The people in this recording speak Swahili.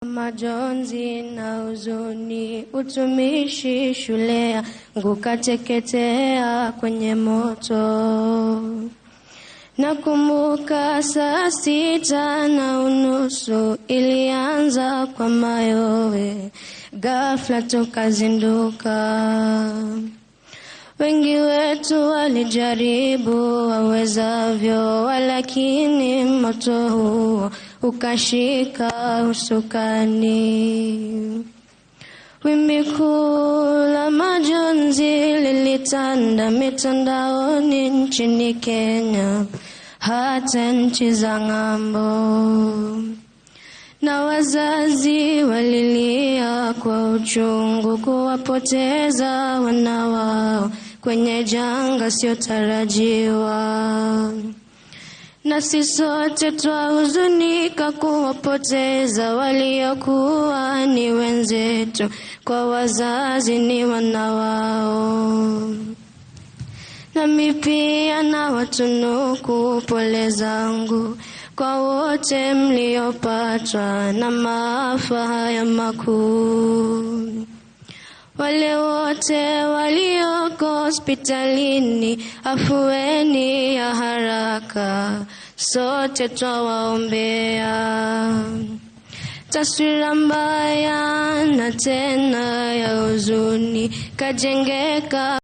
Majonzi na huzuni, utumishi shule yangu kateketea kwenye moto. Nakumbuka 6:30 ilianza kwa mayowe, ghafla tukazinduka. Wengi wetu walijaribu wawezavyo, lakini moto huo ukashika usukani. Wimbi kuu la majonzi lilitanda mitandaoni nchini Kenya, hata nchi za ng'ambo. Na wazazi walilia kwa uchungu kuwapoteza wana wao kwenye janga siotarajiwa. Nasi sote twahuzunika kuwapoteza waliokuwa ni wenzetu, kwa wazazi ni wana wao. Nami pia na watunuku pole zangu kwa wote mliopatwa na maafa haya makuu. Wale wote walioko hospitalini, afueni ya haraka, sote twawaombea. Taswira mbaya na tena ya huzuni kajengeka